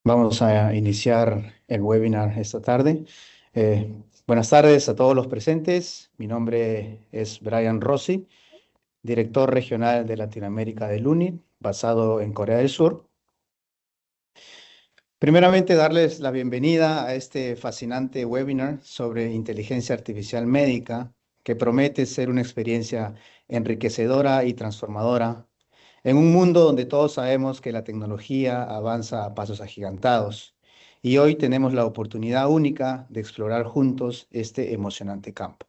Vamos a iniciar el webinar esta tarde. Buenas tardes a todos los presentes. Mi nombre es Brian Rossi, director regional de Latinoamérica del UNIT, basado en Corea del Sur. Primeramente, darles la bienvenida a este fascinante webinar sobre inteligencia artificial médica, que promete ser una experiencia enriquecedora y transformadora en un mundo donde todos sabemos que la tecnología avanza a pasos agigantados. Y hoy tenemos la oportunidad única de explorar juntos este emocionante campo.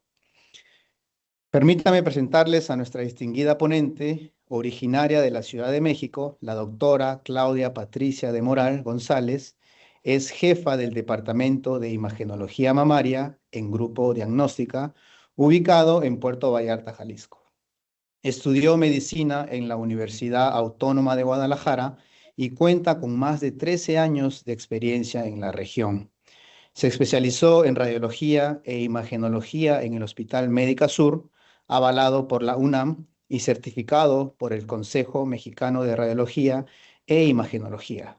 Permítame presentarles a nuestra distinguida ponente, originaria de la Ciudad de México, la doctora Claudia Patricia de Moral González. Es jefa del Departamento de Imagenología Mamaria en Grupo Diagnóstica, ubicado en Puerto Vallarta, Jalisco. Estudió medicina en la Universidad Autónoma de Guadalajara y cuenta con más de 13 años de experiencia en la región. Se especializó en radiología e imagenología en el Hospital Médica Sur, avalado por la UNAM y certificado por el Consejo Mexicano de Radiología e Imagenología.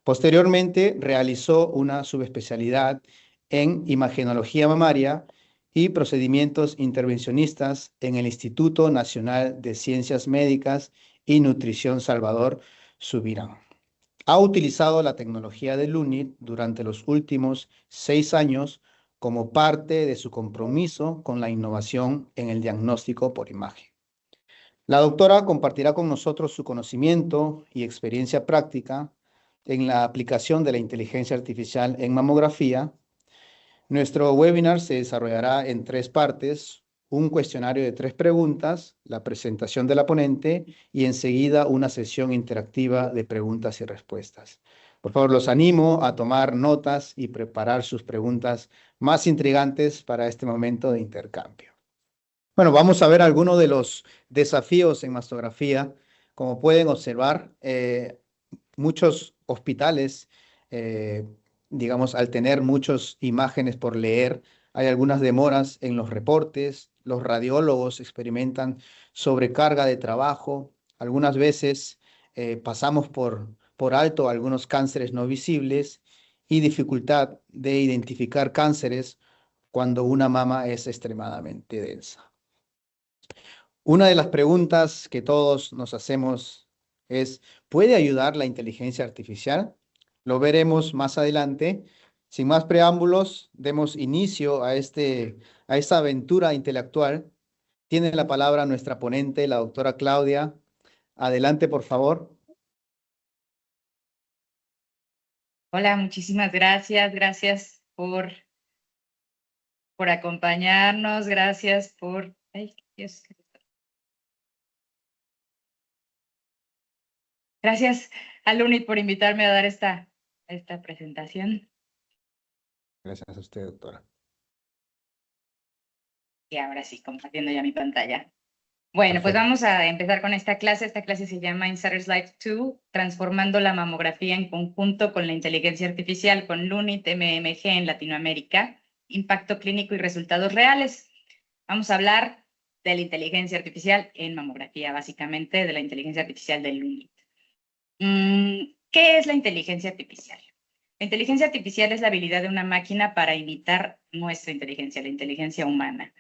Posteriormente realizó una subespecialidad en imagenología mamaria y procedimientos intervencionistas en el Instituto Nacional de Ciencias Médicas y Nutrición Salvador Subirán. Ha utilizado la tecnología del UNIT durante los últimos 6 años como parte de su compromiso con la innovación en el diagnóstico por imagen. La doctora compartirá con nosotros su conocimiento y experiencia práctica en la aplicación de la inteligencia artificial en mamografía. Nuestro webinar se desarrollará en 3 partes: un cuestionario de 3 preguntas, la presentación de la ponente y enseguida una sesión interactiva de preguntas y respuestas. Por favor, los animo a tomar notas y preparar sus preguntas más intrigantes para este momento de intercambio. Bueno, vamos a ver algunos de los desafíos en mastografía. Como pueden observar, muchos hospitales, eh, digamos, al tener muchas imágenes por leer, hay algunas demoras en los reportes. Los radiólogos experimentan sobrecarga de trabajo. Algunas veces pasamos por alto algunos cánceres no visibles y dificultad de identificar cánceres cuando una mama es extremadamente densa. Una de las preguntas que todos nos hacemos es: ¿puede ayudar la inteligencia artificial? Lo veremos más adelante. Sin más preámbulos, demos inicio a esta aventura intelectual. Tiene la palabra nuestra ponente, la doctora Claudia. Adelante, por favor. Hola, muchísimas gracias. Gracias por acompañarnos. Gracias por... Ay, Dios. Gracias al UNIT por invitarme a dar esta presentación. Gracias a usted, doctora. Y ahora sí, compartiendo ya mi pantalla. Bueno, pues Perfecto. vamos a empezar con esta clase. Esta clase se llama Insider's Life 2, transformando la mamografía en conjunto con la inteligencia artificial con LUNIT MMG en Latinoamérica, impacto clínico y resultados reales. Vamos a hablar de la inteligencia artificial en mamografía, básicamente de la inteligencia artificial del LUNIT. ¿Qué es la inteligencia artificial? La inteligencia artificial es la habilidad de una máquina para imitar nuestra inteligencia, la inteligencia humana.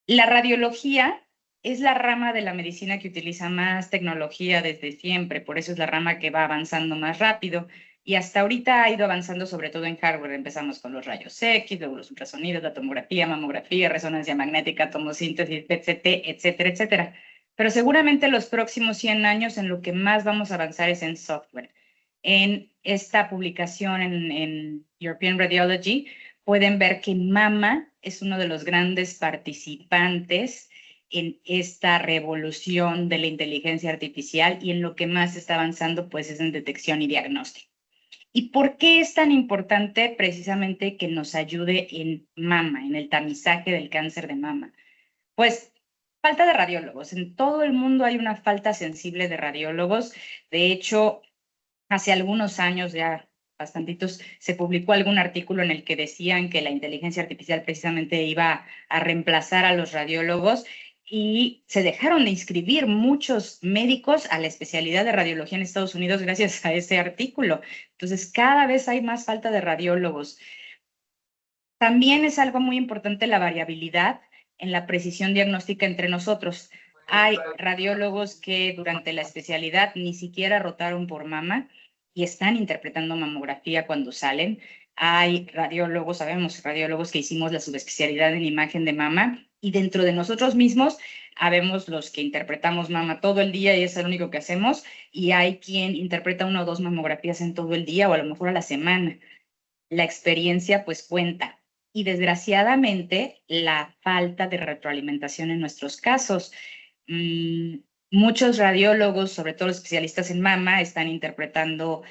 La radiología es la rama de la medicina que utiliza más tecnología desde siempre, por eso es la rama que va avanzando más rápido y hasta ahorita ha ido avanzando sobre todo en hardware. Empezamos con los rayos X, luego los ultrasonidos, la tomografía, mamografía, resonancia magnética, tomosíntesis, PET-CT, etcétera, etcétera. Pero seguramente los próximos 100 años en lo que más vamos a avanzar es en software. En esta publicación en European Radiology pueden ver que mama es uno de los grandes participantes en esta revolución de la inteligencia artificial y en lo que más está avanzando pues es en detección y diagnóstico. ¿Y por qué es tan importante precisamente que nos ayude en mama, en el tamizaje del cáncer de mama? Pues falta de radiólogos. En todo el mundo hay una falta sensible de radiólogos. De hecho, hace algunos años, ya bastantitos, se publicó algún artículo en el que decían que la inteligencia artificial precisamente iba a reemplazar a los radiólogos y se dejaron de inscribir muchos médicos a la especialidad de radiología en Estados Unidos gracias a ese artículo. Entonces, cada vez hay más falta de radiólogos. También es algo muy importante la variabilidad en la precisión diagnóstica entre nosotros. Hay radiólogos que durante la especialidad ni siquiera rotaron por mama y están interpretando mamografía cuando salen. Hay radiólogos, sabemos, radiólogos que hicimos la subespecialidad en imagen de mama y dentro de nosotros mismos habemos los que interpretamos mama todo el día y es lo único que hacemos, y hay quien interpreta 1 o 2 mamografías en todo el día o a lo mejor a la semana. La experiencia pues cuenta. Y desgraciadamente la falta de retroalimentación en nuestros casos. Muchos radiólogos, sobre todo los especialistas en mama, están interpretando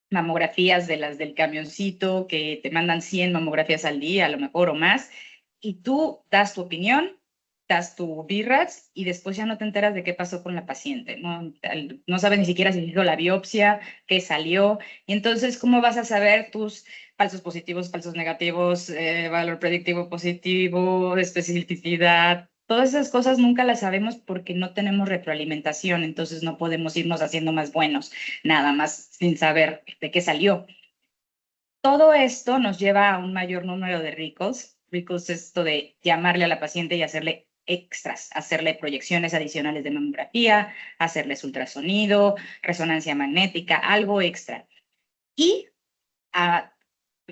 mamografías de las del camioncito, que te mandan 100 mamografías al día, a lo mejor o más, y tú das tu opinión, das tu BRADS y después ya no te enteras de qué pasó con la paciente, no sabes ni siquiera si hizo la biopsia, qué salió, y entonces, ¿cómo vas a saber tus falsos positivos, falsos negativos, valor predictivo positivo, especificidad? Todas esas cosas nunca las sabemos porque no tenemos retroalimentación, entonces no podemos irnos haciendo más buenos, nada más sin saber de qué salió. Todo esto nos lleva a un mayor número de recalls. Recalls es esto de llamarle a la paciente y hacerle extras, hacerle proyecciones adicionales de mamografía, hacerles ultrasonido, resonancia magnética, algo extra. Y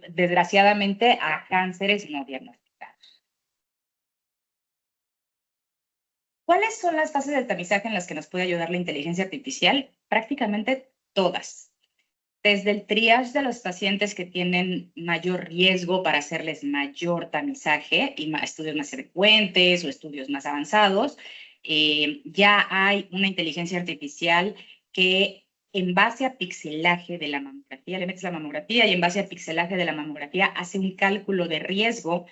desgraciadamente a cánceres no diagnosticados. ¿Cuáles son las fases del tamizaje en las que nos puede ayudar la inteligencia artificial? Prácticamente todas. Desde el triage de los pacientes que tienen mayor riesgo para hacerles mayor tamizaje y estudios más frecuentes o estudios más avanzados, ya hay una inteligencia artificial que en base a pixelaje de la mamografía, le metes la mamografía y en base a pixelaje de la mamografía hace un cálculo de riesgo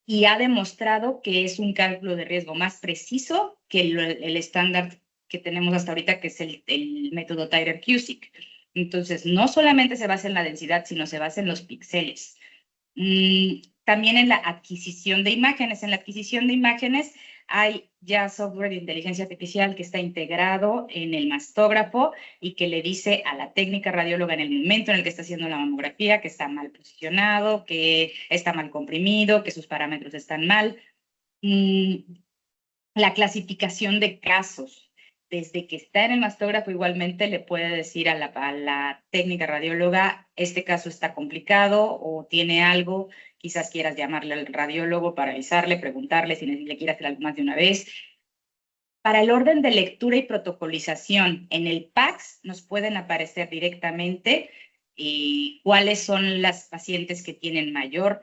y ha demostrado que es un cálculo de riesgo más preciso que el estándar que tenemos hasta ahorita, que es el método Tyrer-Cuzick. Entonces, no solamente se basa en la densidad, sino se basa en los píxeles. También en la adquisición de imágenes. En la adquisición de imágenes hay ya software de inteligencia artificial que está integrado en el mastógrafo y que le dice a la técnica radióloga en el momento en el que está haciendo la mamografía que está mal posicionado, que está mal comprimido, que sus parámetros están mal. La clasificación de casos. Desde que está en el mastógrafo igualmente le puede decir a la técnica radióloga, este caso está complicado o tiene algo, quizás quieras llamarle al radiólogo para avisarle, preguntarle si le quiere hacer algo más de una vez. Para el orden de lectura y protocolización, en el PACS nos pueden aparecer directamente cuáles son las pacientes que tienen mayor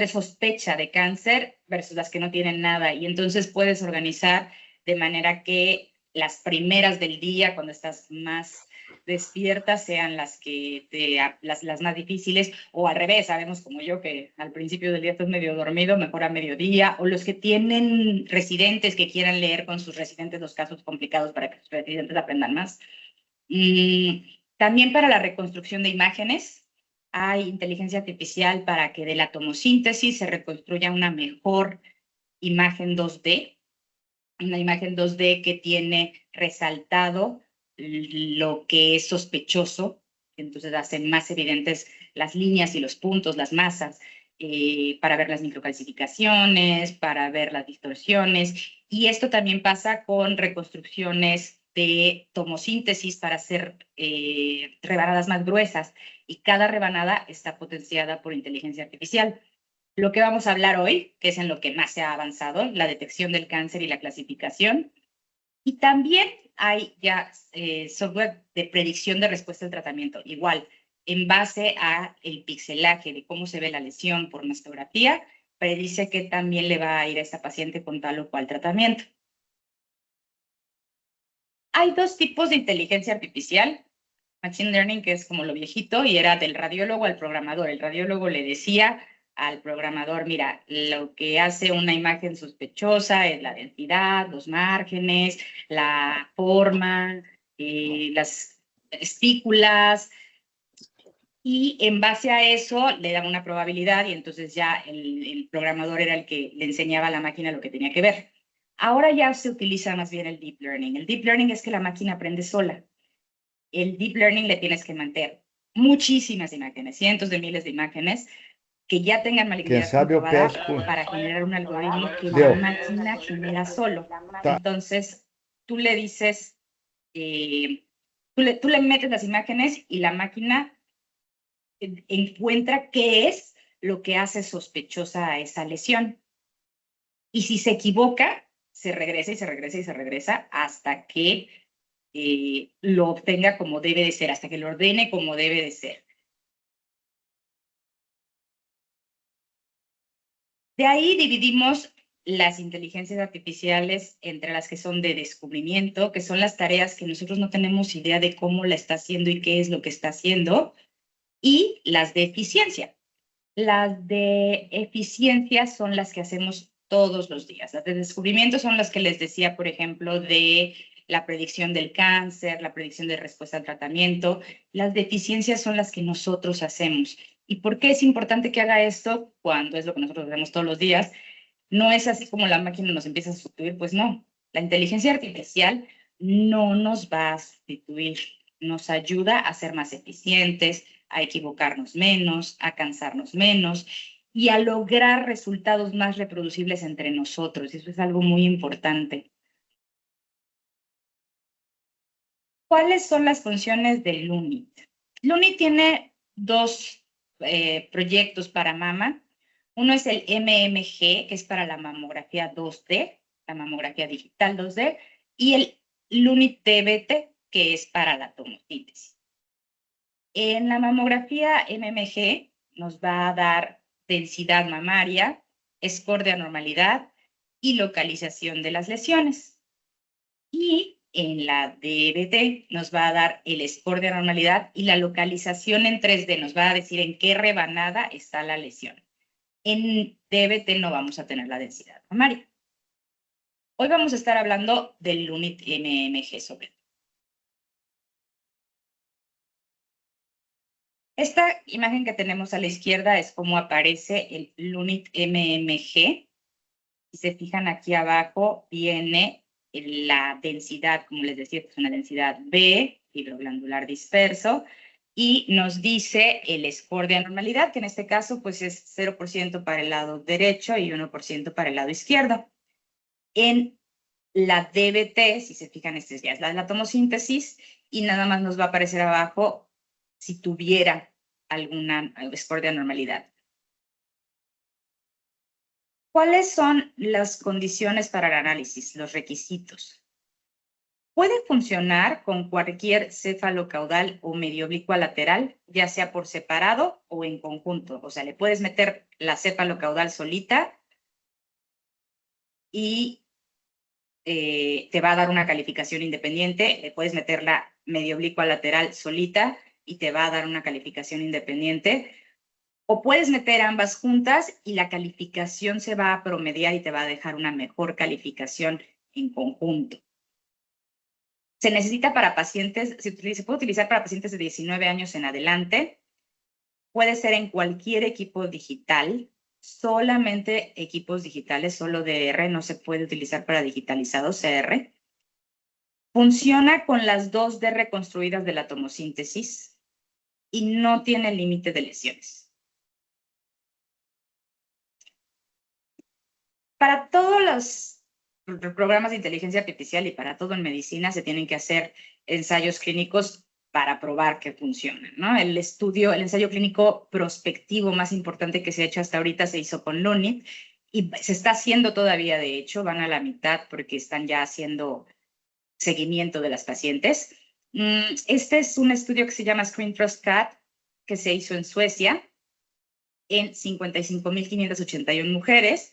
sospecha de cáncer versus las que no tienen nada. Y entonces puedes organizar de manera que las primeras del día, cuando estás más despierta, sean las las más difíciles, o al revés, sabemos como yo que al principio del día estás medio dormido, mejor a mediodía, o los que tienen residentes que quieran leer con sus residentes los casos complicados para que sus residentes aprendan más. También para la reconstrucción de imágenes, hay inteligencia artificial para que de la tomosíntesis se reconstruya una mejor imagen 2D, una imagen 2D que tiene resaltado lo que es sospechoso, entonces hacen más evidentes las líneas y los puntos, las masas, para ver las microcalcificaciones, para ver las distorsiones, y esto también pasa con reconstrucciones de tomosíntesis para hacer rebanadas más gruesas, y cada rebanada está potenciada por inteligencia artificial. Lo que vamos a hablar hoy, que es en lo que más se ha avanzado, la detección del cáncer y la clasificación. Y también hay ya software de predicción de respuesta al tratamiento. Igual, en base a el pixelaje de cómo se ve la lesión por mastografía, predice que también le va a ir a esta paciente con tal o cual tratamiento. Hay dos tipos de inteligencia artificial. Machine Learning, que es como lo viejito, y era del radiólogo al programador. El radiólogo le decía al programador, mira, lo que hace una imagen sospechosa es la densidad, los márgenes, la forma, las espículas, y en base a eso le daba una probabilidad y entonces ya el programador era el que le enseñaba a la máquina lo que tenía que ver. Ahora ya se utiliza más bien el deep learning. El deep learning es que la máquina aprende sola. El deep learning le tienes que meter muchísimas imágenes, cientos de miles de imágenes, que ya tengan Quem malignidad sabe eu comprobada pesco. para generar un algoritmo que la Deu. máquina genera solo. Tá. Entonces, tú le dices, tú le metes las imágenes y la máquina encuentra qué es lo que hace sospechosa a esa lesión. Y si se equivoca, se regresa y se regresa y se regresa hasta que lo obtenga como debe de ser, hasta que lo ordene como debe de ser. De ahí dividimos las inteligencias artificiales entre las que son de descubrimiento, que son las tareas que nosotros no tenemos idea de cómo la está haciendo y qué es lo que está haciendo, y las de eficiencia. Las de eficiencia son las que hacemos todos los días. Las de descubrimiento son las que les decía, por ejemplo, de la predicción del cáncer, la predicción de respuesta al tratamiento. Las de eficiencia son las que nosotros hacemos. ¿Y por qué es importante que haga esto cuando es lo que nosotros hacemos todos los días? No es así como la máquina nos empieza a sustituir, pues no. La inteligencia artificial no nos va a sustituir, nos ayuda a ser más eficientes, a equivocarnos menos, a cansarnos menos y a lograr resultados más reproducibles entre nosotros. Eso es algo muy importante. ¿Cuáles son las funciones del LUNIT? LUNIT tiene dos proyectos para mama. Uno es el MMG, que es para la mamografía 2D, la mamografía digital 2D, y el LUNIT DBT, que es para la tomosíntesis. En la mamografía MMG nos va a dar densidad mamaria, score de anormalidad y localización de las lesiones. Y en la DBT nos va a dar el score de anormalidad y la localización en 3D, nos va a decir en qué rebanada está la lesión. En DBT no vamos a tener la densidad mamaria. Hoy vamos a estar hablando del LUNIT MMG sobre todo. Esta imagen que tenemos a la izquierda es cómo aparece el LUNIT MMG. Si se fijan aquí abajo, viene la densidad, como les decía, es una densidad B, fibroglandular disperso, y nos dice el score de anormalidad, que en este caso pues es 0% para el lado derecho y 1% para el lado izquierdo. En la DBT, si se fijan, esta ya es la tomosíntesis, y nada más nos va a aparecer abajo si tuviera alguna score de anormalidad. ¿Cuáles son las condiciones para el análisis, los requisitos? Puede funcionar con cualquier céfalo caudal o medio oblicuo lateral, ya sea por separado o en conjunto. O sea, le puedes meter la céfalo caudal solita y te va a dar una calificación independiente. Le puedes meter la medio oblicua lateral solita y te va a dar una calificación independiente. O puedes meter ambas juntas y la calificación se va a promediar y te va a dejar una mejor calificación en conjunto. Se necesita para pacientes, se puede utilizar para pacientes de 19 años en adelante. Puede ser en cualquier equipo digital. Solamente equipos digitales, solo DR, no se puede utilizar para digitalizados CR. Funciona con las 2D reconstruidas de la tomosíntesis y no tiene límite de lesiones. Para todos los programas de inteligencia artificial y para todo en medicina se tienen que hacer ensayos clínicos para probar que funcionan, ¿no? El ensayo clínico prospectivo más importante que se ha hecho hasta ahorita se hizo con LUNIT y se está haciendo todavía, de hecho, van a la mitad porque están ya haciendo seguimiento de las pacientes. Este es un estudio que se llama Screen Trust CAT, que se hizo en Suecia en 55.581 mujeres.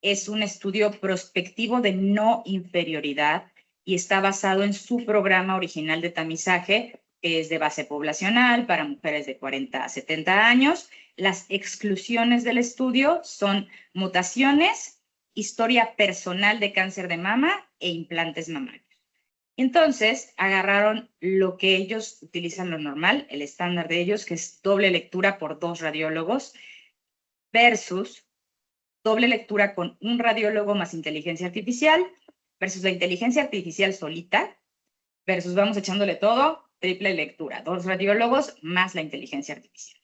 Es un estudio prospectivo de no inferioridad y está basado en su programa original de tamizaje, que es de base poblacional para mujeres de 40 a 70 años. Las exclusiones del estudio son mutaciones, historia personal de cáncer de mama e implantes mamarios. Entonces, agarraron lo que ellos utilizan lo normal, el estándar de ellos, que es doble lectura por 2 radiólogos, versus doble lectura con un radiólogo más inteligencia artificial versus la inteligencia artificial solita versus vamos echándole todo, triple lectura, 2 radiólogos más la inteligencia artificial.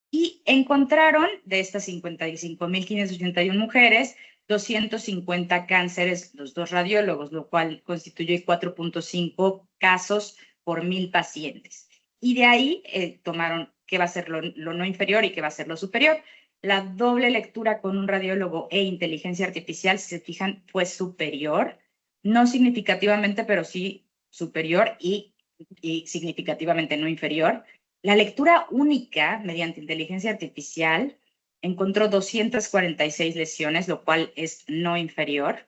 Y encontraron de estas 55.581 mujeres, 250 cánceres, los 2 radiólogos, lo cual constituye 4.5 casos por 1,000 pacientes. Y de ahí tomaron qué va a ser lo no inferior y qué va a ser lo superior. La doble lectura con un radiólogo e inteligencia artificial, si se fijan, fue superior, no significativamente, pero sí superior y significativamente no inferior. La lectura única mediante inteligencia artificial encontró 246 lesiones, lo cual es no inferior.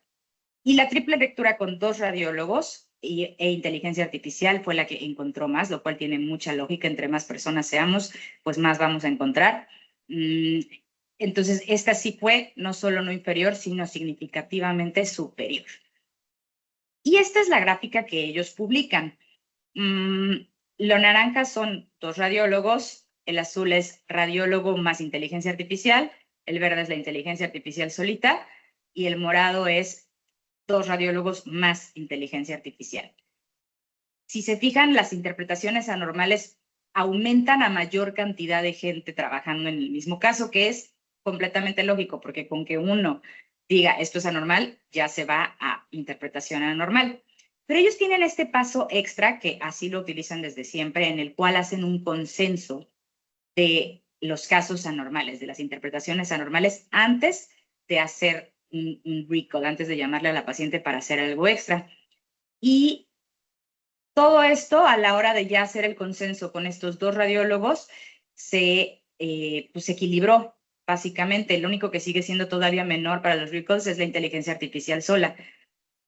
Y la triple lectura con 2 radiólogos e inteligencia artificial fue la que encontró más, lo cual tiene mucha lógica. Entre más personas seamos, pues más vamos a encontrar. Entonces, esta sí fue no solo no inferior, sino significativamente superior. Y esta es la gráfica que ellos publican. Lo naranja son 2 radiólogos, el azul es radiólogo más inteligencia artificial, el verde es la inteligencia artificial solita y el morado es 2 radiólogos más inteligencia artificial. Si se fijan, las interpretaciones anormales aumentan a mayor cantidad de gente trabajando en el mismo caso, que es completamente lógico, porque con que uno diga esto es anormal, ya se va a interpretación anormal. Pero ellos tienen este paso extra, que así lo utilizan desde siempre, en el cual hacen un consenso de los casos anormales, de las interpretaciones anormales, antes de hacer un recall, antes de llamarle a la paciente para hacer algo extra. Y todo esto, a la hora de ya hacer el consenso con estos 2 radiólogos, se equilibró, básicamente. Lo único que sigue siendo todavía menor para los recalls es la inteligencia artificial sola.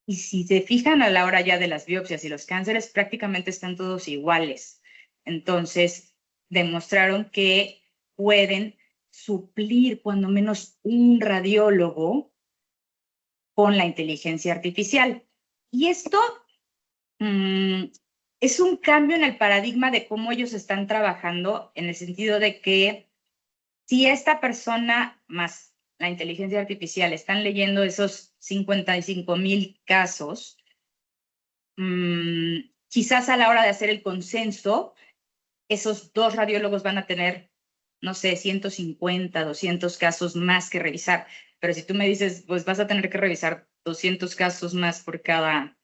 Y si se fijan a la hora ya de las biopsias y los cánceres, prácticamente están todos iguales. Entonces, demostraron que pueden suplir cuando menos un radiólogo con la inteligencia artificial. Y esto es un cambio en el paradigma de cómo ellos están trabajando, en el sentido de que si esta persona más la inteligencia artificial están leyendo esos 55,000 casos, quizás a la hora de hacer el consenso, esos 2 radiólogos van a tener, no sé, 150, 200 casos más que revisar. Pero si tú me dices, pues vas a tener que revisar 200 casos más por cada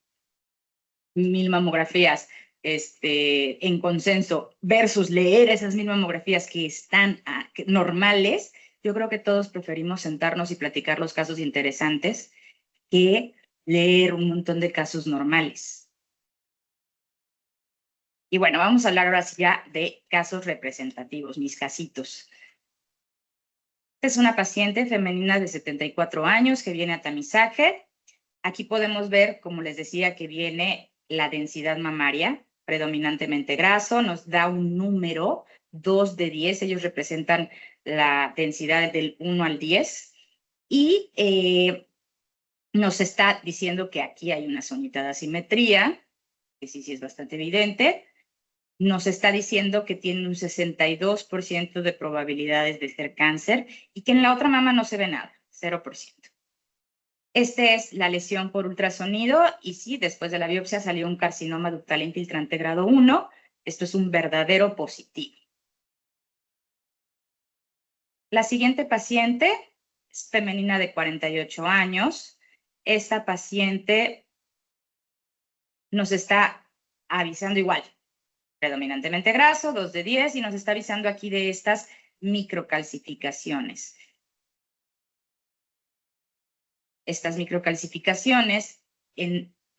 1,000 mamografías en consenso versus leer esas 1,000 mamografías que están normales, yo creo que todos preferimos sentarnos y platicar los casos interesantes que leer un montón de casos normales. Y bueno, vamos a hablar ahora sí ya de casos representativos, mis casitos. Esta es una paciente femenina de 74 años que viene a tamizaje. Aquí podemos ver, como les decía, que viene la densidad mamaria, predominantemente graso, nos da un número 2 de 10, ellos representan la densidad del 1 al 10, y nos está diciendo que aquí hay una zonita de asimetría, que sí es bastante evidente. Nos está diciendo que tiene un 62% de probabilidades de ser cáncer y que en la otra mama no se ve nada, 0%. Esta es la lesión por ultrasonido y sí, después de la biopsia salió un carcinoma ductal infiltrante grado 1. Esto es un verdadero positivo. La siguiente paciente es femenina de 48 años. Esta paciente nos está avisando igual, predominantemente graso, 2 de 10, y nos está avisando aquí de estas microcalcificaciones. Estas microcalcificaciones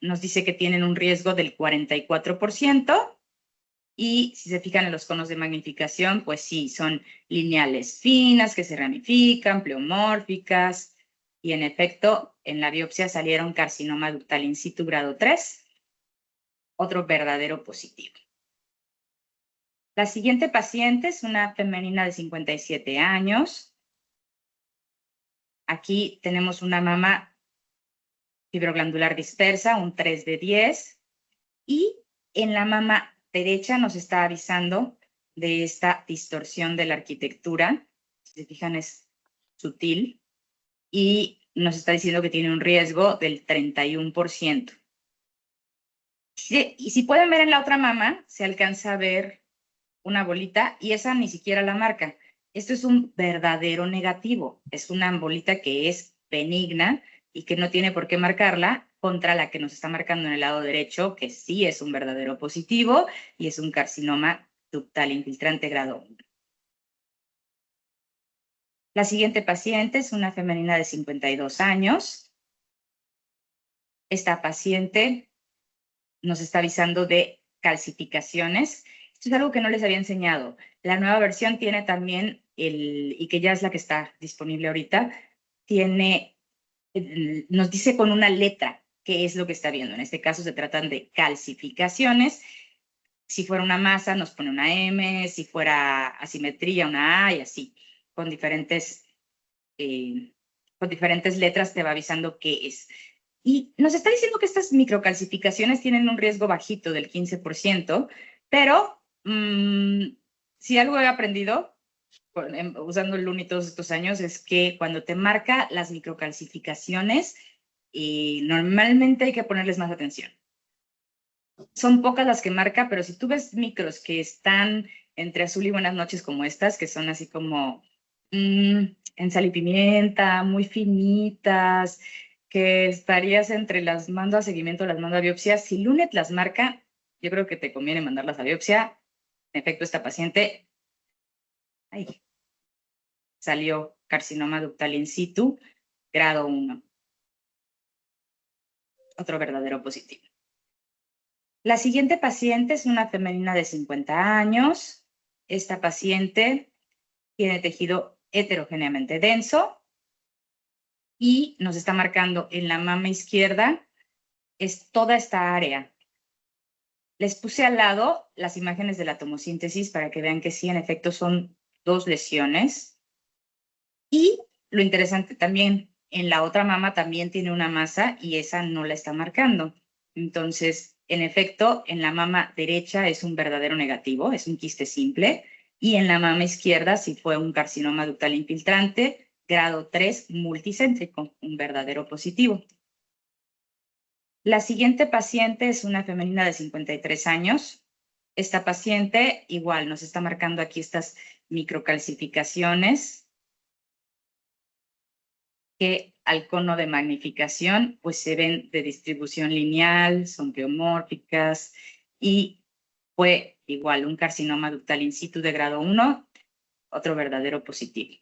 nos dice que tienen un riesgo del 44%, y si se fijan en los conos de magnificación, pues sí, son lineales finas que se ramifican, pleomórficas, y en efecto, en la biopsia salieron carcinoma ductal in situ grado 3, otro verdadero positivo. La siguiente paciente es una femenina de 57 años. Aquí tenemos una mama fibroglandular dispersa, un 3 de 10, y en la mama derecha nos está avisando de esta distorsión de la arquitectura. Si se fijan, es sutil. y nos está diciendo que tiene un riesgo del 31%. Y si pueden ver en la otra mama, se alcanza a ver una bolita y esa ni siquiera la marca. Esto es un verdadero negativo. Es una bolita que es benigna y que no tiene por qué marcarla contra la que nos está marcando en el lado derecho, que sí es un verdadero positivo y es un carcinoma ductal infiltrante grado 1. La siguiente paciente es una femenina de 52 años. Esta paciente nos está avisando de calcificaciones. Esto es algo que no les había enseñado. La nueva versión tiene también, y que ya es la que está disponible ahorita, nos dice con una letra qué es lo que está viendo. En este caso se tratan de calcificaciones. Si fuera una masa nos pone una M, si fuera asimetría una A y así, con diferentes letras te va avisando qué es. Y nos está diciendo que estas microcalcificaciones tienen un riesgo bajito del 15%, pero si algo he aprendido usando el LUNI todos estos años es que cuando te marca las microcalcificaciones, normalmente hay que ponerles más atención. Son pocas las que marca, pero si tú ves micros que están entre azul y buenas noches como estas, que son así como en sal y pimienta, muy finitas, que estarías entre las mando a seguimiento, las mando a biopsia. Si LUNET las marca, yo creo que te conviene mandarlas a biopsia. En efecto, esta paciente salió carcinoma ductal in situ, grado 1. Otro verdadero positivo. La siguiente paciente es una femenina de 50 años. Esta paciente tiene tejido heterogéneamente denso y nos está marcando en la mama izquierda es toda esta área. Les puse al lado las imágenes de la tomosíntesis para que vean que sí, en efecto, son 2 lesiones. Y lo interesante también, en la otra mama también tiene una masa y esa no la está marcando. Entonces, en efecto, en la mama derecha es un verdadero negativo, es un quiste simple, y en la mama izquierda sí fue un carcinoma ductal infiltrante, grado 3 multicéntrico, un verdadero positivo. La siguiente paciente es una femenina de 53 años. Esta paciente igual nos está marcando aquí estas microcalcificaciones que al cono de magnificación pues se ven de distribución lineal, son geomórficas y fue igual un carcinoma ductal in situ de grado 1, otro verdadero positivo.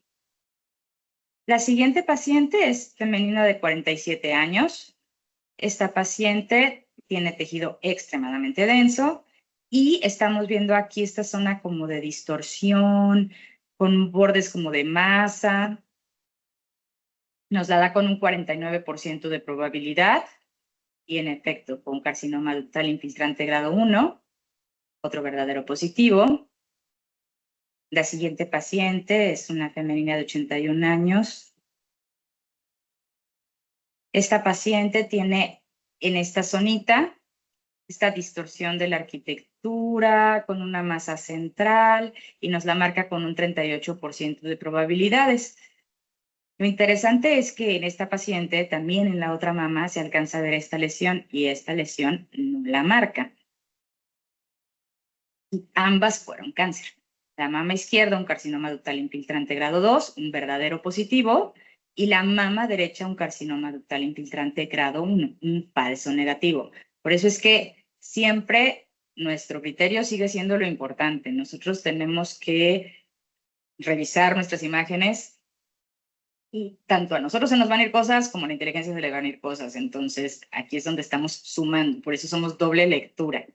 La siguiente paciente es femenina de 47 años. Esta paciente tiene tejido extremadamente denso y estamos viendo aquí esta zona como de distorsión, con bordes como de masa. Nos la da con un 49% de probabilidad y en efecto con carcinoma ductal infiltrante grado 1, otro verdadero positivo. La siguiente paciente es una femenina de 81 años. Esta paciente tiene en esta zonita esta distorsión de la arquitectura con una masa central y nos la marca con un 38% de probabilidades. Lo interesante es que en esta paciente, también en la otra mama, se alcanza a ver esta lesión y esta lesión no la marca. Y ambas fueron cáncer. La mama izquierda, un carcinoma ductal infiltrante grado 2, un verdadero positivo, y la mama derecha, un carcinoma ductal infiltrante grado 1, un falso negativo. Por eso es que siempre nuestro criterio sigue siendo lo importante. Nosotros tenemos que revisar nuestras imágenes y tanto a nosotros se nos van a ir cosas como a la inteligencia se le van a ir cosas. Entonces, aquí es donde estamos sumando. Por eso somos doble lectura.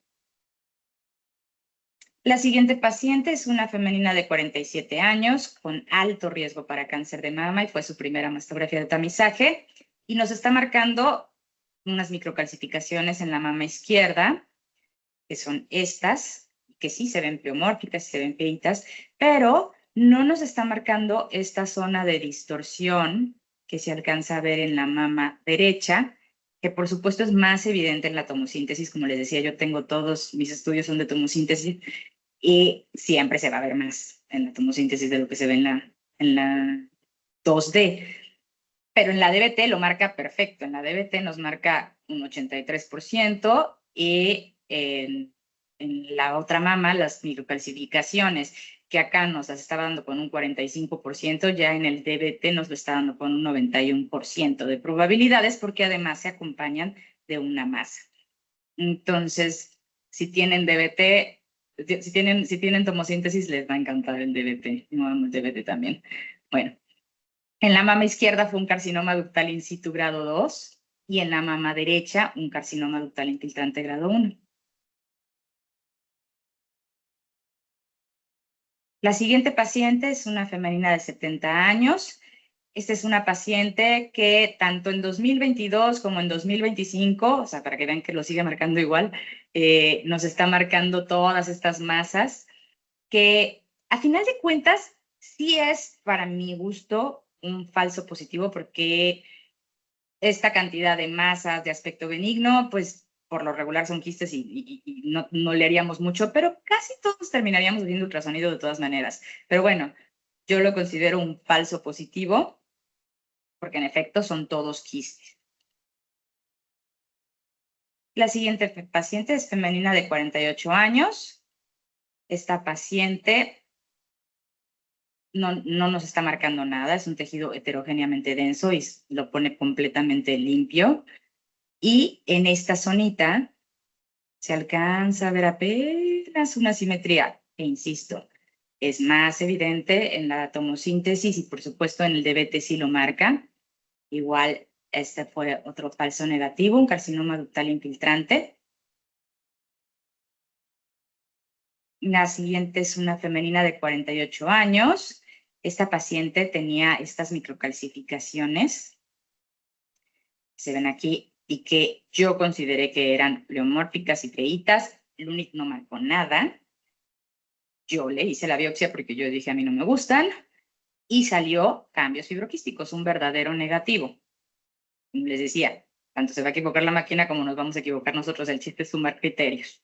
La siguiente paciente es una femenina de 47 años con alto riesgo para cáncer de mama y fue su primera mastografía de tamizaje y nos está marcando unas microcalcificaciones en la mama izquierda, que son estas, que sí se ven pleomórficas, se ven feitas, pero no nos está marcando esta zona de distorsión que se alcanza a ver en la mama derecha, que por supuesto es más evidente en la tomosíntesis. Como les decía, yo tengo todos mis estudios son de tomosíntesis y siempre se va a ver más en la tomosíntesis de lo que se ve en la 2D. pero en la DBT lo marca perfecto. En la DBT nos marca un 83% y en la otra mama, las microcalcificaciones que acá nos las estaba dando con un 45%, ya en el DBT nos lo está dando con un 91% de probabilidades, porque además se acompañan de una masa. Entonces, si tienen DBT, si tienen tomosíntesis, les va a encantar el DBT. No amo el DBT también. Bueno, en la mama izquierda fue un carcinoma ductal in situ grado 2 y en la mama derecha un carcinoma ductal infiltrante grado 1. La siguiente paciente es una femenina de 70 años. Esta es una paciente que tanto en 2022 como en 2025, o sea, para que vean que lo sigue marcando igual, nos está marcando todas estas masas que a final de cuentas sí es para mi gusto un falso positivo porque esta cantidad de masas de aspecto benigno, pues por lo regular son quistes y no le haríamos mucho, pero casi todos terminaríamos haciendo ultrasonido de todas maneras. Pero bueno, yo lo considero un falso positivo porque en efecto son todos quistes. La siguiente paciente es femenina de 48 años. Esta paciente no nos está marcando nada, es un tejido heterogéneamente denso y lo pone completamente limpio. Y en esta zonita se alcanza a ver apenas una simetría, e insisto, es más evidente en la tomosíntesis y por supuesto en el DBT sí lo marca. Igual este fue otro falso negativo, un carcinoma ductal infiltrante. La siguiente es una femenina de 48 años. Esta paciente tenía estas microcalcificaciones, se ven aquí, y que yo consideré que eran pleomórficas y feitas. Lunit no marcó nada. Yo le hice la biopsia porque yo dije a mí no me gustan y salió cambios fibroquísticos, un verdadero negativo. Les decía, tanto se va a equivocar la máquina como nos vamos a equivocar nosotros. El chiste es sumar criterios.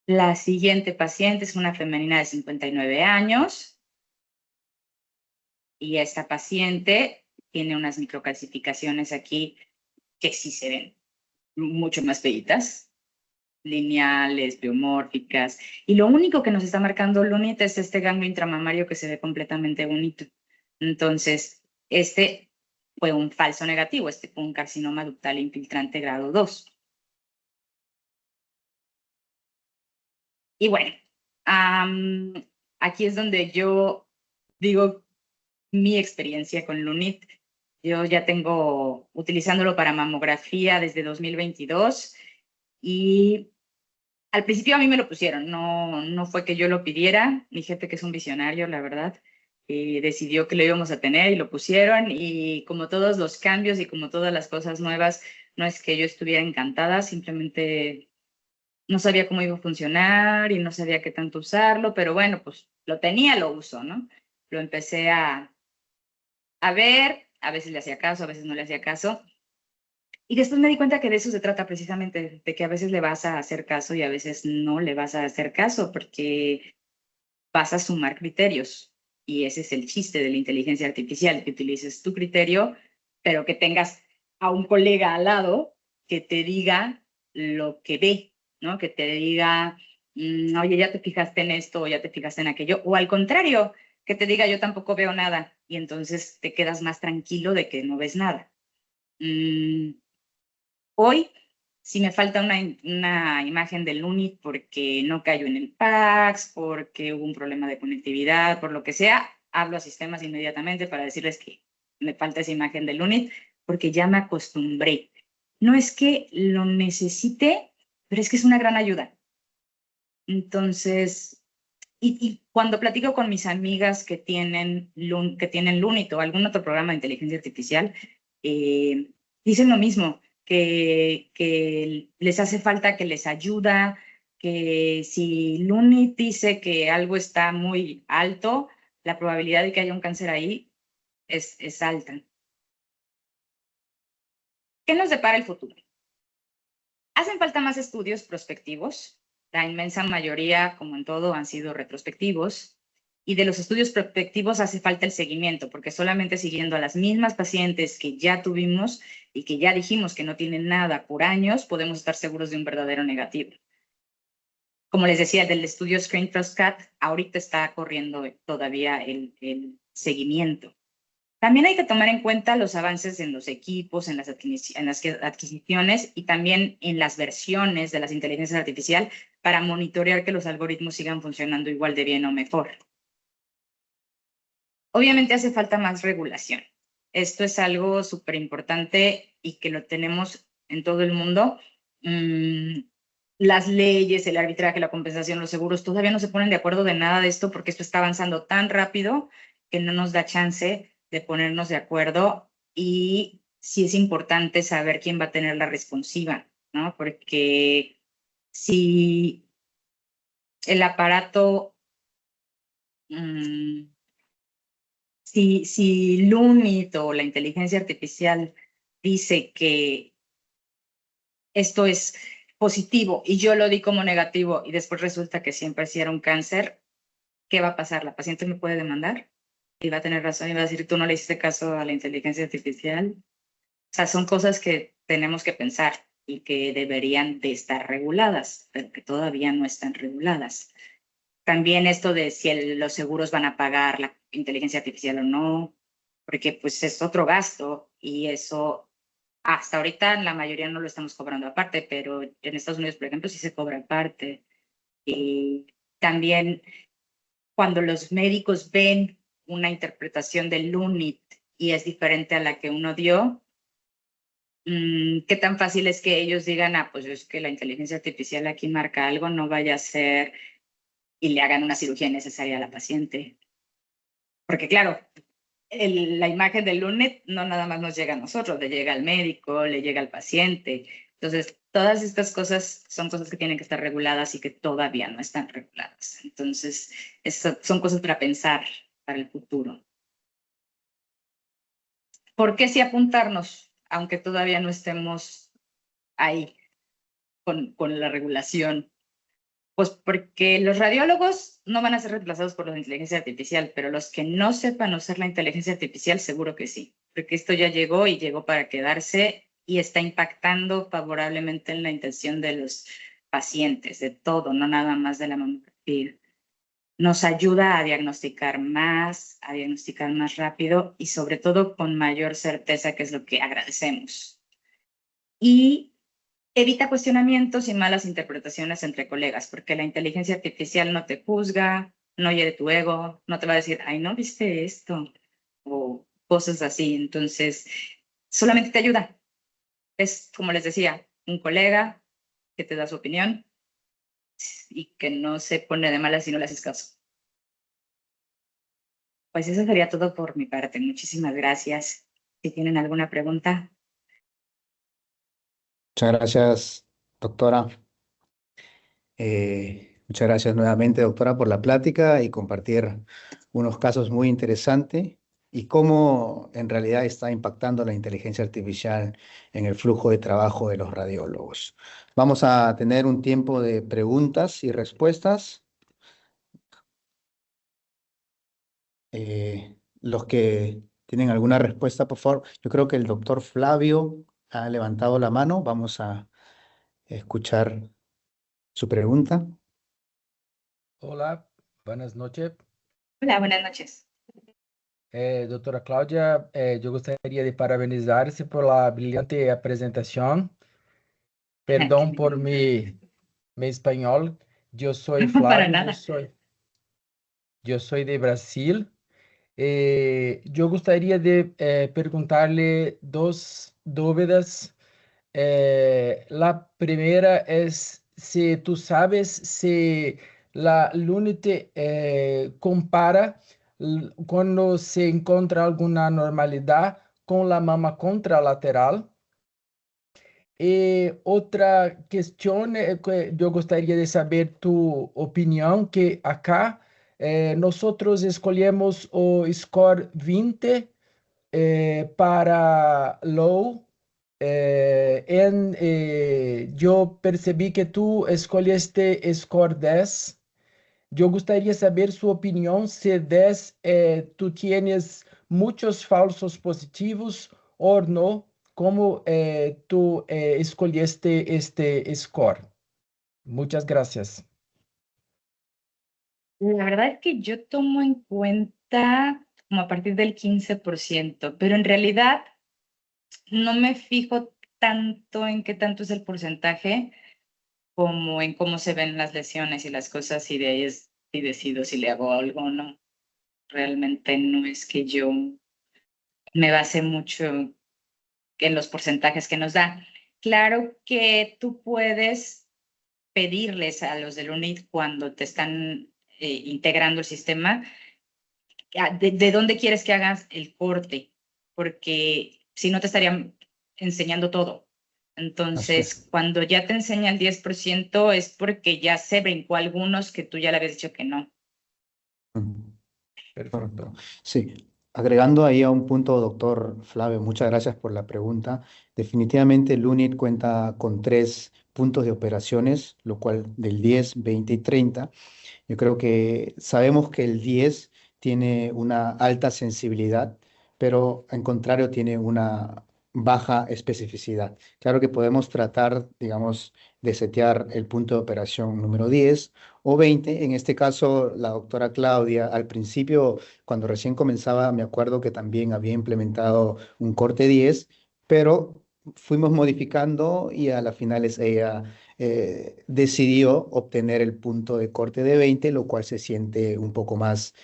La siguiente paciente es una femenina de 59 años y esta paciente tiene unas microcalcificaciones aquí que sí se ven mucho más feitas, lineales, biomórficas, y lo único que nos está marcando Lunit es este ganglio intramamario que se ve completamente bonito. Entonces, este fue un falso negativo, este fue un carcinoma ductal infiltrante grado 2. Y bueno, aquí es donde yo digo mi experiencia con Lunit. Yo ya tengo utilizándolo para mamografía desde 2022 y al principio a mí me lo pusieron, no fue que yo lo pidiera. Mi jefe, que es un visionario, la verdad, decidió que lo íbamos a tener y lo pusieron. Y como todos los cambios y como todas las cosas nuevas, no es que yo estuviera encantada, simplemente no sabía cómo iba a funcionar y no sabía qué tanto usarlo, pero bueno, pues lo tenía, lo uso, ¿no? Lo empecé a ver, a veces le hacía caso, a veces no le hacía caso. Y después me di cuenta que de eso se trata precisamente, de que a veces le vas a hacer caso y a veces no le vas a hacer caso, porque vas a sumar criterios. Y ese es el chiste de la inteligencia artificial, que utilices tu criterio, pero que tengas a un colega al lado que te diga lo que ve, ¿no? Que te diga, oye, ya te fijaste en esto, o ya te fijaste en aquello, o al contrario, que te diga, yo tampoco veo nada, y entonces te quedas más tranquilo de que no ves nada. Hoy sí me falta una imagen del Lunit porque no cayó en el PAX, porque hubo un problema de conectividad, por lo que sea, hablo a sistemas inmediatamente para decirles que me falta esa imagen del Lunit porque ya me acostumbré. No es que lo necesite, pero es que es una gran ayuda. Entonces, y cuando platico con mis amigas que tienen Lunit o algún otro programa de inteligencia artificial, dicen lo mismo, que les hace falta, que les ayuda, que si Lunit dice que algo está muy alto, la probabilidad de que haya un cáncer ahí es alta. ¿Qué nos depara el futuro? Hacen falta más estudios prospectivos. La inmensa mayoría, como en todo, han sido retrospectivos. Y de los estudios prospectivos hace falta el seguimiento, porque solamente siguiendo a las mismas pacientes que ya tuvimos y que ya dijimos que no tienen nada por años, podemos estar seguros de un verdadero negativo. Como les decía, del estudio Screen Cross Cut, ahorita está corriendo todavía el seguimiento. También hay que tomar en cuenta los avances en los equipos, en las adquisiciones y también en las versiones de las inteligencias artificiales para monitorear que los algoritmos sigan funcionando igual de bien o mejor. Obviamente hace falta más regulación. Esto es algo súper importante y que lo tenemos en todo el mundo. Las leyes, el arbitraje, la compensación, los seguros, todavía no se ponen de acuerdo de nada de esto porque esto está avanzando tan rápido que no nos da chance de ponernos de acuerdo, y sí es importante saber quién va a tener la responsiva, ¿no? Porque si el aparato, si Lunit o la inteligencia artificial dice que esto es positivo y yo lo di como negativo y después resulta que siempre sí era un cáncer, ¿qué va a pasar? ¿La paciente me puede demandar? Y va a tener razón y va a decir, tú no le hiciste caso a la inteligencia artificial. O sea, son cosas que tenemos que pensar y que deberían de estar reguladas, pero que todavía no están reguladas. También esto de si los seguros van a pagar la inteligencia artificial o no, porque pues es otro gasto y eso hasta ahorita la mayoría no lo estamos cobrando aparte, pero en Estados Unidos, por ejemplo, sí se cobra aparte. Y también cuando los médicos ven una interpretación del Lunit y es diferente a la que uno dio, ¿qué tan fácil es que ellos digan, pues es que la inteligencia artificial aquí marca algo, no vaya a ser y le hagan una cirugía innecesaria a la paciente? Porque claro, la imagen del Lunit no nada más nos llega a nosotros, le llega al médico, le llega al paciente. Entonces, todas estas cosas son cosas que tienen que estar reguladas y que todavía no están reguladas. Entonces, son cosas para pensar para el futuro. ¿Por qué sí apuntarnos, aunque todavía no estemos ahí con la regulación? Pues porque los radiólogos no van a ser reemplazados por la inteligencia artificial, pero los que no sepan usar la inteligencia artificial seguro que sí, porque esto ya llegó y llegó para quedarse y está impactando favorablemente en la intención de los pacientes, de todo, no nada más de la mamografía. Nos ayuda a diagnosticar más rápido y sobre todo con mayor certeza, que es lo que agradecemos. Y evita cuestionamientos y malas interpretaciones entre colegas, porque la inteligencia artificial no te juzga, no hiere tu ego, no te va a decir, ay, no viste esto, o cosas así. Entonces, solamente te ayuda. Es, como les decía, un colega que te da su opinión y que no se pone de malas si no le haces caso. Pues eso sería todo por mi parte. Muchísimas gracias. Si tienen alguna pregunta. Muchas gracias, doctora. Muchas gracias nuevamente, doctora, por la plática y compartir unos casos muy interesantes y cómo en realidad está impactando la inteligencia artificial en el flujo de trabajo de los radiólogos. Vamos a tener un tiempo de preguntas y respuestas. Los que tienen alguna respuesta, por favor. Yo creo que el doctor Flavio ha levantado la mano. Vamos a escuchar su pregunta. Hola, buenas noches. Hola, buenas noches. Doutora Cláudia, eu gostaria de parabenizar-se pela brilhante apresentação. Perdão por mi espanhol. Eu sou No, para Flávio, nada. eu sou de Brasil. Eu gostaria de perguntar-lhe duas dúvidas. La primera es si tú sabes si la Lunite compara cuando se encuentra alguna normalidad con la mama contralateral. Y otra cuestión que yo gustaría de saber tu opinión, que acá nosotros escogemos o score 20 para low. Yo percibí que tú escogiste score 10. yo gustaría saber su opinión si ves, tú tienes muchos falsos positivos o no, cómo tú escogiste este score. Muchas gracias. La verdad es que yo tomo en cuenta como a partir del 15%, pero en realidad no me fijo tanto en qué tanto es el porcentaje como en cómo se ven las lesiones y las cosas, y de ahí es si decido si le hago algo o no. Realmente no es que yo me base mucho en los porcentajes que nos da. Claro que tú puedes pedirles a los del UNIT cuando te están integrando el sistema, de dónde quieres que hagas el corte, porque si no te estarían enseñando todo. Así es. Entonces, cuando ya te enseña el 10% es porque ya se brincó algunos que tú ya le habías dicho que no. Ujú. Perfecto. Correcto. Sí, agregando ahí a un punto, doctor Flavio, muchas gracias por la pregunta. Definitivamente el UNIT cuenta con 3 puntos de operaciones, lo cual del 10, 20 y 30. Yo creo que sabemos que el 10 tiene una alta sensibilidad, pero en contrario tiene una baja especificidad. Claro que podemos tratar, digamos, de setear el punto de operación número 10 o 20. En este caso, la doctora Claudia, al principio, cuando recién comenzaba, me acuerdo que también había implementado un corte 10, pero fuimos modificando y a la final es ella decidió obtener el punto de corte de 20, lo cual se siente un poco más,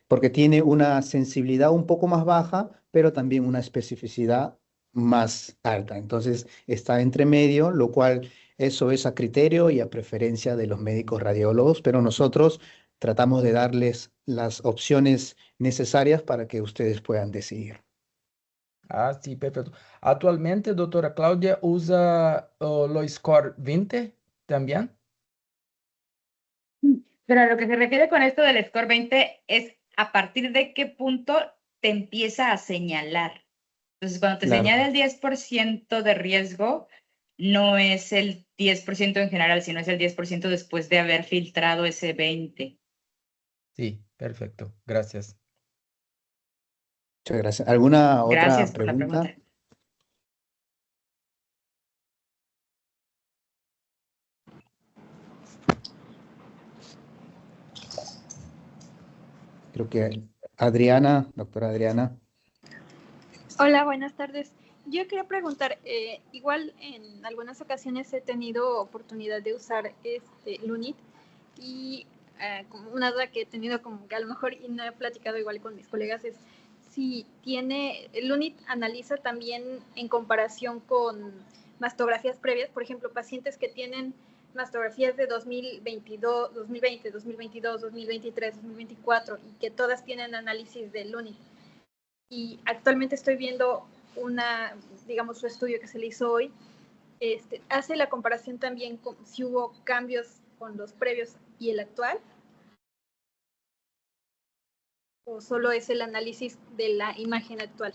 porque tiene una sensibilidad un poco más baja, pero también una especificidad más alta. Entonces está entre medio, lo cual eso es a criterio y a preferencia de los médicos radiólogos, pero nosotros tratamos de darles las opciones necesarias para que ustedes puedan decidir. Ah, sí, perfecto. Actualmente, doctora Claudia, ¿usa lo score 20 también? Pero a lo que se refiere con esto del score 20 es a partir de qué punto te empieza a señalar. Entonces, cuando te Claro. señala el 10% de riesgo, no es el 10% en general, sino es el 10% después de haber filtrado ese 20%. Sí, perfecto. Gracias. Muchas gracias. ¿Alguna otra Gracias por la pregunta? pregunta. Creo que Adriana, doctora Adriana. Hola, buenas tardes. Yo quería preguntar, igual en algunas ocasiones he tenido oportunidad de usar Lunit y como una duda que he tenido como que a lo mejor y no he platicado igual con mis colegas es si Lunit analiza también en comparación con mastografías previas, por ejemplo, pacientes que tienen mastografías de 2022, 2020, 2022, 2023, 2024 y que todas tienen análisis de Lunit. Y actualmente estoy viendo digamos, su estudio que se le hizo hoy, hace la comparación también con si hubo cambios con los previos y el actual, o solo es el análisis de la imagen actual.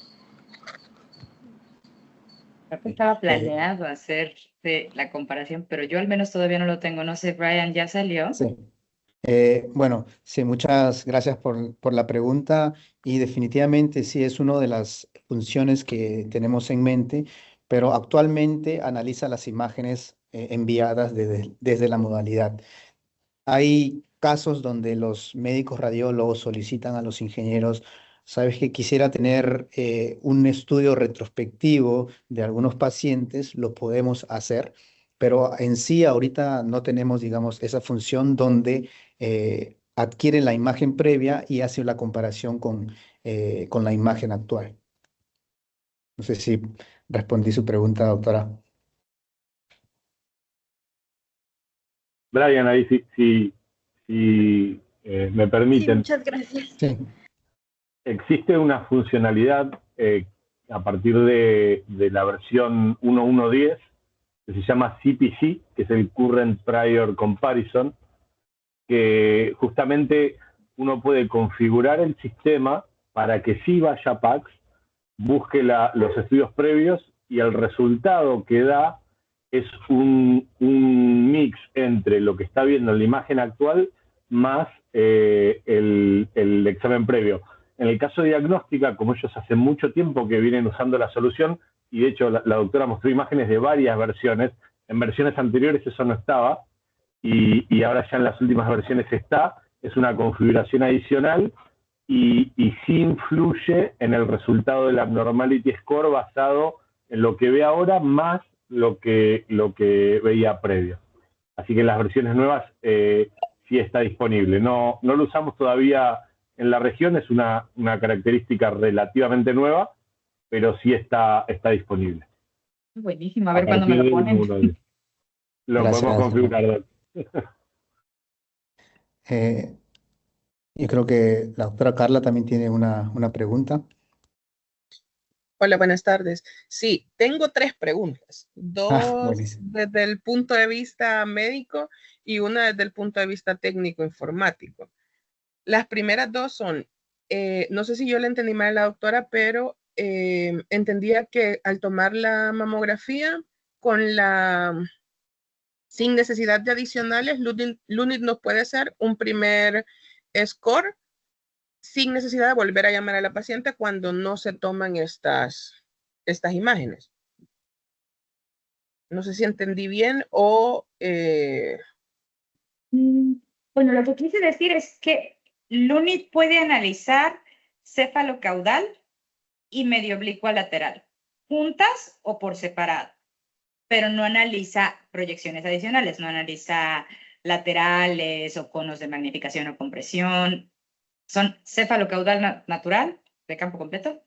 Creo que estaba planeado hacer la comparación, pero yo al menos todavía no lo tengo. No sé, Brian, ¿ya salió? Sí. Bueno, sí, muchas gracias por la pregunta y definitivamente sí es una de las funciones que tenemos en mente, pero actualmente analiza las imágenes enviadas desde la modalidad. Hay casos donde los médicos radiólogos solicitan a los ingenieros, sabes que quisiera tener un estudio retrospectivo de algunos pacientes, lo podemos hacer, pero en sí ahorita no tenemos, digamos, esa función donde adquiere la imagen previa y hace la comparación con la imagen actual. No sé si respondí su pregunta, doctora. Brian, ahí si me Sí, permiten, muchas gracias. Sí, existe una funcionalidad a partir de la versión 1.1.10 que se llama CPC, que es el Current Prior Comparison, que justamente uno puede configurar el sistema para que sí vaya a PACS, busque los estudios previos y el resultado que da es un mix entre lo que está viendo en la imagen actual más el examen previo. En el caso de diagnóstica, como ellos hace mucho tiempo que vienen usando la solución, y de hecho la doctora mostró imágenes de varias versiones, en versiones anteriores eso no estaba, y ahora ya en las últimas versiones está, es una configuración adicional, y sí influye en el resultado del Abnormality Score basado en lo que ve ahora más lo que veía previo. Así que en las versiones nuevas sí está disponible. No lo usamos todavía en la región, es una característica relativamente nueva, pero sí está disponible. Buenísimo, a ver cuándo me lo ponen. Lo Gracias, podemos configurar. Yo creo que la doctora Carla también tiene una pregunta. Hola, buenas tardes. Sí, tengo 3 preguntas. 2 buenísimo. desde el punto de vista médico y una desde el punto de vista técnico-informático. Las primeras 2 son, no sé si yo le entendí mal a la doctora, pero entendía que al tomar la mamografía sin necesidad de adicionales, Lunit nos puede hacer un primer score sin necesidad de volver a llamar a la paciente cuando no se toman estas imágenes. No sé si entendí bien o... Bueno, lo que quise decir es que Lunit puede analizar céfalo-caudal y medio oblicuo lateral, juntas o por separado, pero no analiza proyecciones adicionales, no analiza laterales o conos de magnificación o compresión. Son céfalo-caudal natural de campo completo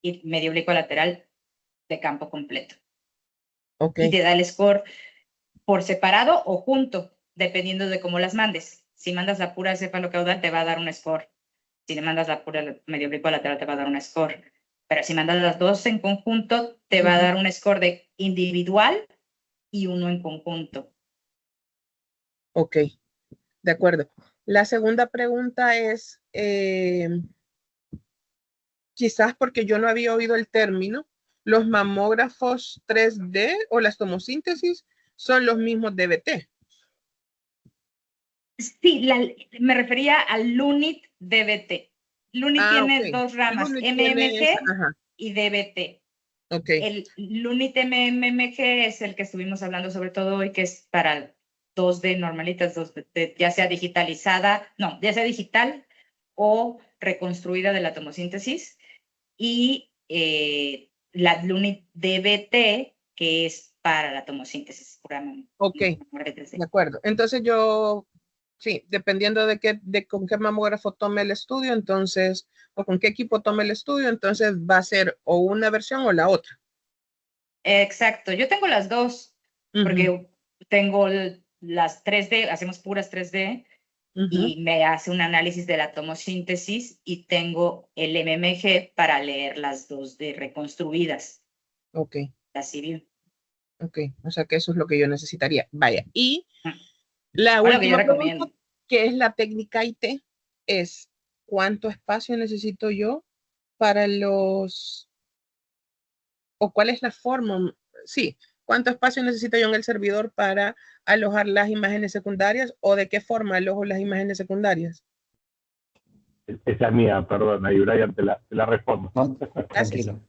y medio oblicuo lateral de campo completo. Okay. Y te da el score por separado o junto, dependiendo de cómo las mandes. Si mandas la pura céfalo-caudal, te va a dar un score. Si le mandas la pura medio oblicuo lateral, te va a dar un score. Pero si mandas las dos en conjunto, te va a dar un score de individual y uno en conjunto. Ok, de acuerdo. La segunda pregunta es, quizás porque yo no había oído el término, los mamógrafos 3D o las tomosíntesis son los mismos DBT. Sí, me refería al Lunit DBT. Lunit tiene 2 ramas, Lunit MMG y DBT. Okay. El Lunit MMG es el que estuvimos hablando sobre todo hoy, que es para 2D normalitas, 2D, ya sea digitalizada, no, ya sea digital o reconstruida de la tomosíntesis. Y la Lunit DBT, que es para la tomosíntesis puramente. Ok, de acuerdo. Entonces yo, sí, dependiendo de con qué mamógrafo tome el estudio, entonces, o con qué equipo tome el estudio, entonces va a ser o una versión o la otra. Exacto, yo tengo las dos, porque tengo las 3D, hacemos puras 3D, y me hace un análisis de la tomosíntesis y tengo el MMG para leer las 2D reconstruidas. Ok. La civil. Ok, o sea que eso es lo que yo necesitaría. Vaya, y la última pregunta, que es la técnica IT, es ¿cuánto espacio necesito yo para los, o cuál es la forma? Sí, ¿cuánto espacio necesito yo en el servidor para alojar las imágenes secundarias o de qué forma alojo las imágenes secundarias? Esa es mía, perdón, ahí Brian te la respondo. No, tranquilo.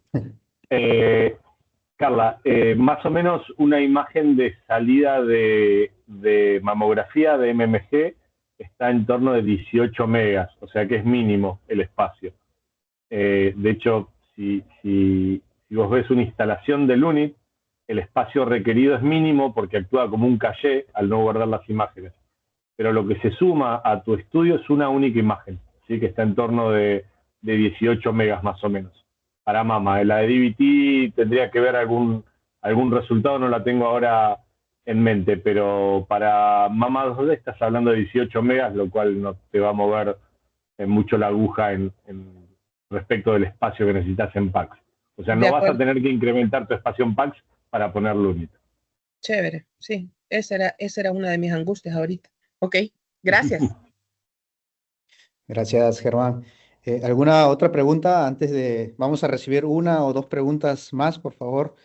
Carla, más o menos una imagen de salida de mamografía de MMG está en torno de 18 megas, o sea que es mínimo el espacio. De hecho, si vos ves una instalación de Lunit, el espacio requerido es mínimo porque actúa como un caché al no guardar las imágenes. Pero lo que se suma a tu estudio es una única imagen, ¿sí? Que está en torno de 18 megas más o menos. Para mama, la de DVT tendría que ver algún resultado, no la tengo ahora en mente, pero para mama 2D estás hablando de 18 megas, lo cual no te va a mover mucho la aguja en respecto del espacio que necesitas en PACS. O sea, no vas a tener que incrementar tu espacio en PACS para poner Lunit. Chévere, sí, esa era una de mis angustias ahorita. Ok, gracias. Gracias, Germán. ¿Alguna otra pregunta antes de... Vamos a recibir una o dos preguntas más, por favor.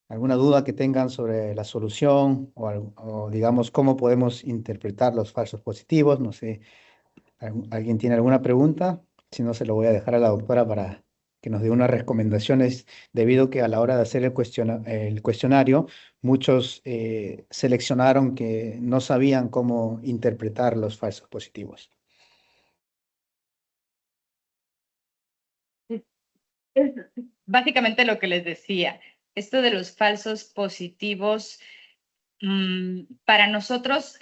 ¿Alguna duda que tengan sobre la solución o digamos, cómo podemos interpretar los falsos positivos? No sé, ¿alguien tiene alguna pregunta? Si no, se lo voy a dejar a la doctora para que nos dé unas recomendaciones, debido que a la hora de hacer el cuestionario, muchos seleccionaron que no sabían cómo interpretar los falsos positivos. Es básicamente lo que les decía. Esto de los falsos positivos, para nosotros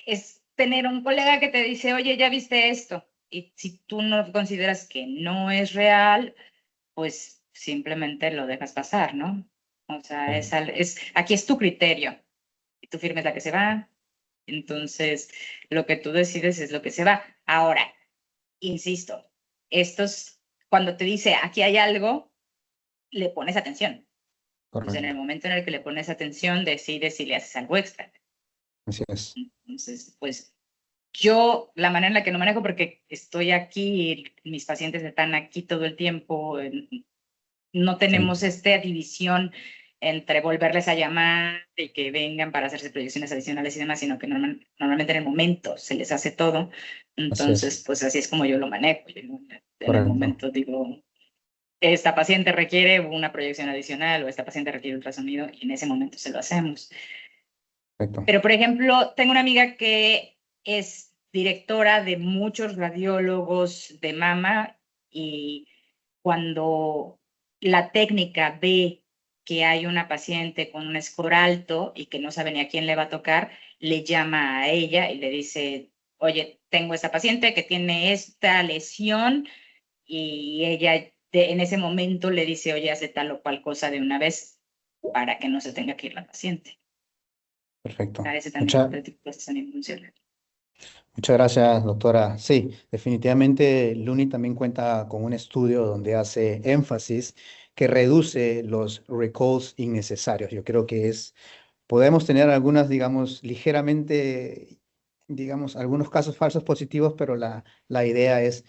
es tener un colega que te dice, oye, ¿ya viste esto? Y si tú no consideras que no es real, pues simplemente lo dejas pasar, ¿no? O sea, aquí es tu criterio. Y tu firma es la que se va. Entonces, lo que tú decides es lo que se va. Ahora, insisto, cuando te dice, aquí hay algo, le pones atención. Entonces, en el momento en el que le pones atención, decides si le haces algo extra. Así es. Entonces, pues yo la manera en la que lo manejo, porque estoy aquí, mis pacientes están aquí todo el tiempo, no tenemos esta división entre volverles a llamar y que vengan para hacerse proyecciones adicionales y demás, sino que normalmente en el momento se les hace todo. Entonces, pues así es como yo lo manejo. En el momento digo, esta paciente requiere una proyección adicional o esta paciente requiere ultrasonido, y en ese momento se lo hacemos. Perfecto. Pero, por ejemplo, tengo una amiga que es directora de muchos radiólogos de mama, y cuando la técnica ve que hay una paciente con un score alto y que no sabe ni a quién le va a tocar, le llama a ella y le dice, oye, tengo esta paciente que tiene esta lesión, y ella en ese momento le dice, oye, hace tal o cual cosa de una vez para que no se tenga que ir la paciente. Perfecto. Muchas gracias, doctora. Sí, definitivamente Lunit también cuenta con un estudio donde hace énfasis que reduce los recalls innecesarios. Yo creo que podemos tener algunas, digamos, ligeramente, digamos, algunos casos falsos positivos, pero la idea es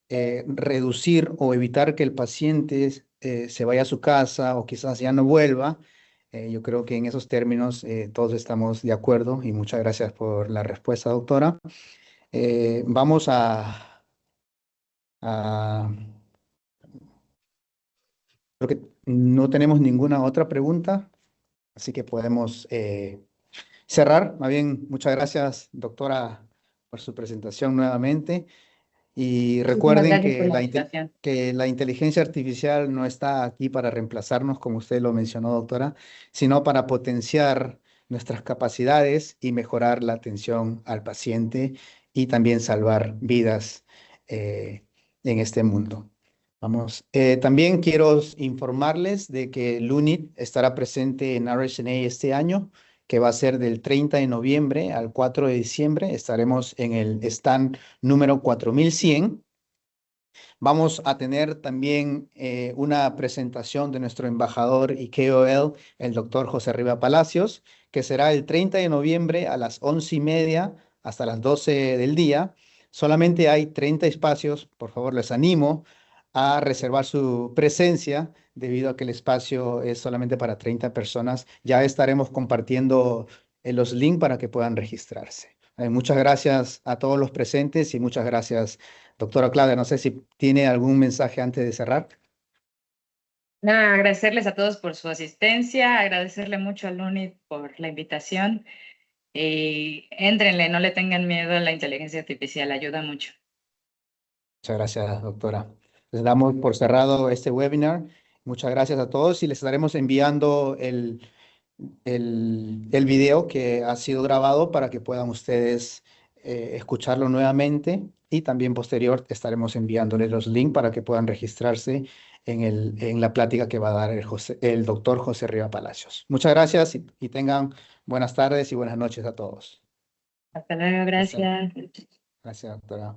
reducir o evitar que el paciente se vaya a su casa o quizás ya no vuelva. Yo creo que en esos términos todos estamos de acuerdo, y muchas gracias por la respuesta, doctora. Vamos creo que no tenemos ninguna otra pregunta, así que podemos cerrar. Más bien, muchas gracias, doctora, por su presentación nuevamente. Y recuerden que la inteligencia artificial no está aquí para reemplazarnos, como usted lo mencionó, doctora, sino para potenciar nuestras capacidades y mejorar la atención al paciente y también salvar vidas en este mundo. También quiero informarles de que Lunit estará presente en RSNA este año, que va a ser del 30 de noviembre al 4 de diciembre. Estaremos en el stand número 4100. Vamos a tener también una presentación de nuestro embajador y KOL, el doctor José Riva Palacios, que será el 30 de noviembre a las 11:30 hasta las 12 del día. Solamente hay 30 espacios. Por favor, les animo a reservar su presencia, debido a que el espacio es solamente para 30 personas. Ya estaremos compartiendo los links para que puedan registrarse. Muchas gracias a todos los presentes y muchas gracias, doctora Claudia. No sé si tiene algún mensaje antes de cerrar. Nada, agradecerles a todos por su asistencia, agradecerle mucho a Lunit por la invitación. Éntrenle, no le tengan miedo a la inteligencia artificial, ayuda mucho. Muchas gracias, doctora. Les damos por cerrado este webinar. Muchas gracias a todos, y les estaremos enviando el video que ha sido grabado para que puedan ustedes escucharlo nuevamente, y también posterior estaremos enviándoles los links para que puedan registrarse en la plática que va a dar el doctor José Riva Palacios. Muchas gracias y tengan buenas tardes y buenas noches a todos. Hasta luego, gracias. Gracias, doctora.